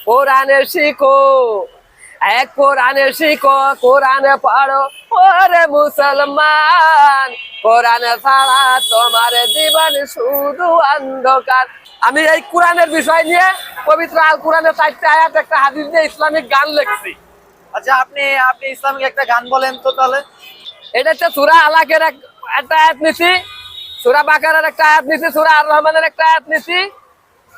কোরআনে শিখো, এক কোরআনে শিখো, কোরআনে পড়ো ওরে মুসলমান। কোরআনে ছাড়া তোমার জীবন শুধু অন্ধকার। আমি এই কোরআনের বিষয় নিয়ে পবিত্র আল কোরআনের 4টা আয়াত একটা হাদিস দিয়ে ইসলামিক গান লিখছি। আচ্ছা, আপনি আপনি ইসলামিক একটা গান বলেন তো তাহলে। এটা হচ্ছে সূরা আলাকের একটা আয়াত নিছি, সূরা বাকারার একটা আয়াত নিছি, সূরা আর রহমানের একটা আয়াত নিছি,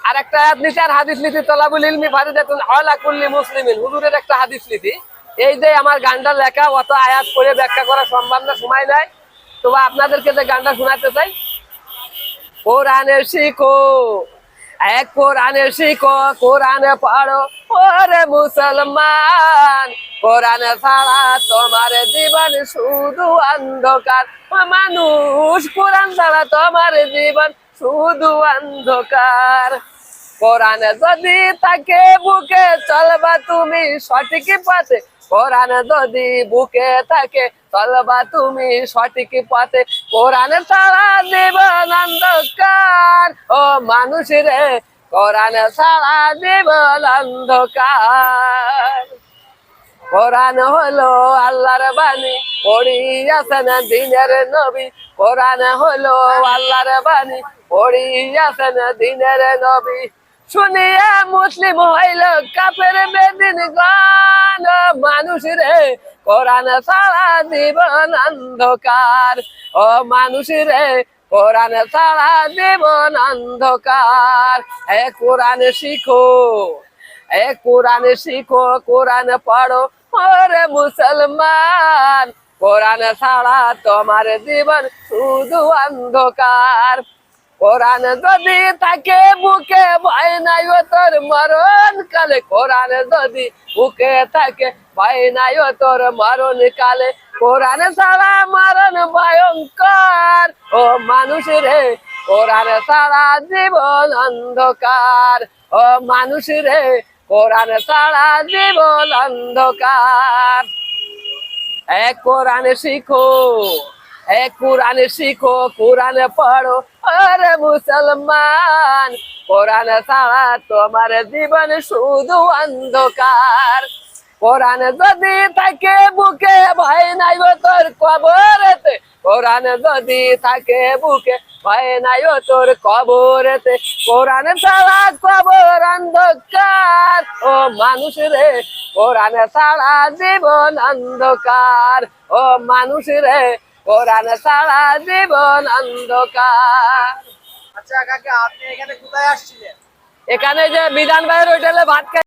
আর একটা আয়াত নিছি, আর হাদিস নিছি তলাবুল ইলমি ফারিদাতুন আলা কুল্লি মুসলিমিন, হুজুরের একটা হাদিস নিছি। এই যে আমার গানটা লেখা, অত আয়াত করে ব্যাখ্যা করা সম্ভব না, সময় নাই। তবে আপনাদেরকে যে গানটা শোনাতে চাই, কোরআনে শিখো, এক কোরআনে শিখো, কোরআনে পড়ো ওরে মুসলমান। কোরআনে ছাড়া তোমার জীবন শুধু অন্ধকার। মানুষ, কোরআন ছাড়া তোমার জীবন শুধু অন্ধকার। কোরআনে যদি থাকে বুকে চলবা তুমি সঠিক পথে। কোরআনে যদি বুকে থাকে চলবা তুমি সঠিক পথে। কোরআনে ছাড়া জীবন অন্ধকার। ও মানুষ রে, কোরআনে ছাড়া জীবন অন্ধকার। কোরআন হলো আল্লাহর বাণী, পড়িয়াছেন দিনের নবী। কোরআন হলো আল্লাহর বাণী, পড়িয়াছেন দিনের নবী। শুনিয়া মুসলিম হইল কাফের বেদিন গান। মানুষ রে, কোরআন ছাড়া জীবন অন্ধকার। ও মানুষ রে, কোরআন ছাড়া জীবন অন্ধকার। হে কোরআন শিখো, এক কোরআনে শিখো, কোরআন পড়ো ওরে মুসলমান। কোরআন ছাড়া তোমার জীবন শুধু অন্ধকার। কোরআন যদি থাকে বুকে ভয় নাই ও তোর মরণ কালে। কোরআন যদি বুকে থাকে ভয় নাই ও তোর মরণ কালে। কোরআন ছাড়া মরণ ভয়ঙ্কর। ও মানুষ রে, কোরআন ছাড়া জীবন অন্ধকার। ও মানুষ রে, কোরআন ছাড়া জীবন অন্ধকার। এক কোরআনে শিখো, এক কোরআনে শিখো, কোরআনে পড়ো আরে মুসলমান। কোরআন ছাড়া তোমার জীবন শুধু অন্ধকার। কোরআন যদি থাকে বুকে ভয় নাই ও তোর কবরেতে। কোরআন যদি থাকে বুকে ভয় নাই ও তোর কবরেতে। কোরআন ছাড়া কবর অন্ধকার। ও মানুষ রে, কোরআন ছাড়া জীবন অন্ধকার। ও মানুষ রে, কোরআন ছাড়া জীবন অন্ধকার। আচ্ছা কাকা, আপনি এখানে কোথায় আসছিলেন? এখানে যে বিধান ভাইয়ের হোটেলে ভাত খাই।